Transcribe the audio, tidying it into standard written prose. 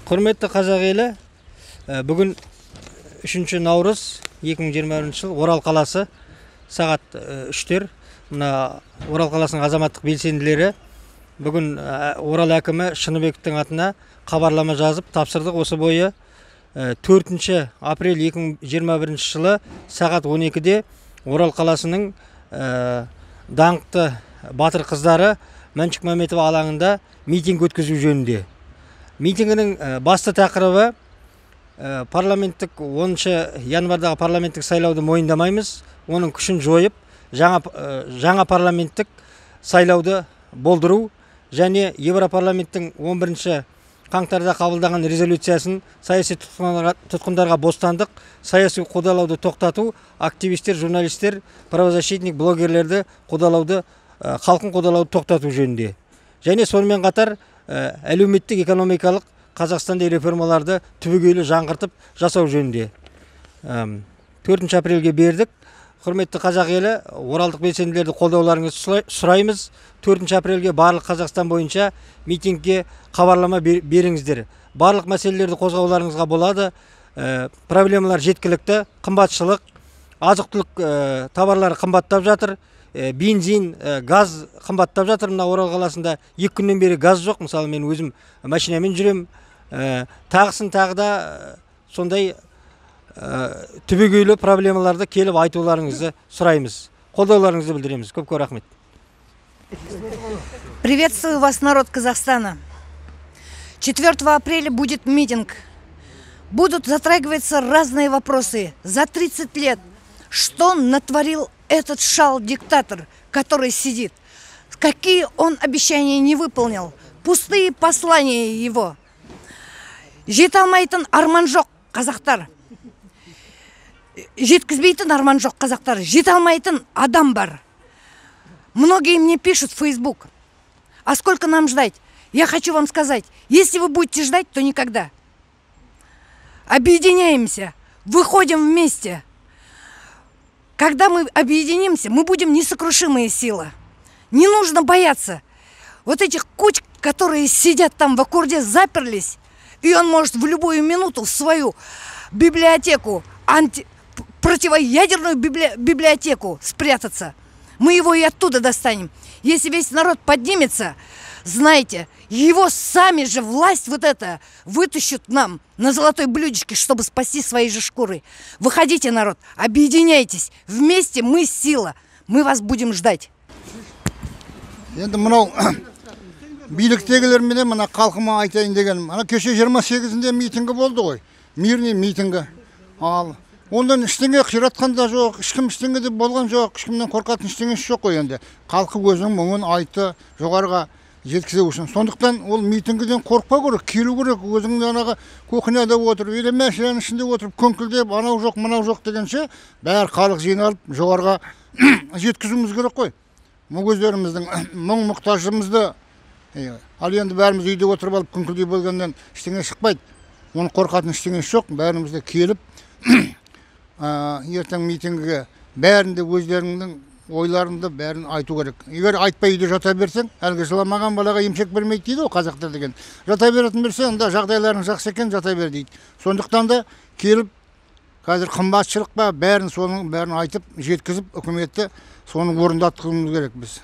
Құрметті қазақ елі, бүгін 3 наурыз 2021 жыл Орал қаласы сағат 3-тер. Мына Орал қаласының азаматтық белсенділері бүгін Орал әкімі Шыныбековтің атына хабарлама жазып тапсырдық. Осы бойы 4 апрель 2021 жылы сағат 12-де Орал қаласының даңқты батыр қыздары Мәншүк Мәметова алаңында митинг өткізу жөнінде. Митингінің басты тақырыбы парламенттік 10 январдағы парламенттік сайлауды мойындамаймыз, оның күшін жойып, жаңа парламенттік сайлауды болдыру және Европарламенттің 11 қаңтарда қабылдаған резолюциясын саяси тұтқындарға бостандық, саяси қудалауды тоқтату, активистер, журналистер, правозащитник, блогерлерді қудалауды, халқын қудалауды тоқтату жөнінде. Және сонымен қатар әлеуметтік экономикалық Қазақстанда реформаларды түбегейлі жаңғыртып жасау жөнінде. 4 апрельге бердік. Құрметті қазақ елі, оралдық белсенділерді қолдауларыңызды сұраймыз. 4 апрельге барлық Қазақстан бойынша митингке хабарлама беріңіздер. Барлық мәселелерді қозғауларыңызға болады. Проблемалар жеткілікті, қымбатшылық, азық-түлік товарлары қымбаттап жатыр. Бензин, газ қымбаттап жатыр. Мына Орал қаласында 2 күннен бері газ жоқ. Мысалы, мен өзім машинамен жүрем. Тағысын тағыда сондай түбегейлі проблемаларды келіп айтуларыңызды сұраймыз. Қолдауларыңызды білдіреміз. Көп-көп рахмет. Приветствую вас, народ Казахстана. 4 апреля будет митинг. Будут затрагиваться разные вопросы. За 30 лет что натворил этот шал-диктатор, который сидит? Какие он обещания не выполнил? Пустые послания его. Жете алмайтын арман жоқ, қазақтар. Жеткізбейтін арман жоқ, қазақтар. Жете алмайтын адам бар. Многие мне пишут в Facebook. А сколько нам ждать? Я хочу вам сказать, если вы будете ждать, то никогда. Объединяемся, выходим вместе. Когда мы объединимся, мы будем несокрушимая сила. Не нужно бояться. Вот этих куч, которые сидят там в Аккурде, заперлись, и он может в любую минуту в свою библиотеку, противоядерную библиотеку спрятаться. Мы его и оттуда достанем. Если весь народ поднимется, знайте, его сами же власть вот это вытащат нам на золотой блюдечке, чтобы спасти свои же шкуры. Выходите, народ, объединяйтесь. Вместе мы сила. Мы вас будем ждать. Биліктегілер менен мына халқыма айтайын дегенім. Ана кеше 28-інде митингі болды ғой. Мирный митингі. Ал ондан ештеңе қиратқан да жоқ, ешкім ештеңе де болған жоқ, ешкімнен қорқатын ештеңесі жоқ қой енді. Халқы өзінің мұңын айтты, жоғарыға жеткізе үшін. Сондықтан ол митингіден қорықпау керек, келу керек. Өзіңнің анаға кухняда отырып, или мәшиненің ішінде отырып, көңкілдеп, анау жоқ, мынау жоқ дегенше, бәрі халық жиналып жоғарыға жеткізуіміз керек қой. Бұл өздеріміздің мұң мұқтажымызды. Ал енді бәріміз үйде отырып алып күңкілдей болғаннан ештеңе шықпайды. Оның қорқатын ештеңесі жоқ. Бәрімізде келіп, ертең митингіге бәрінде өздеріңнің ойларыңды бәрін айту керек. Егер айтпай үйде жата берсең, әлгі жыламаған балаға емшек бермейді дейді ғой қазақтар деген. Жата беретін берсе, онда жағдайларың жақсы екен, жата бер дейді. Сондықтан да келіп, қазір қымбатшылық па, бәрін соның бәрін айтып, жеткізіп, үкіметті соның орындатқымыз керек біз.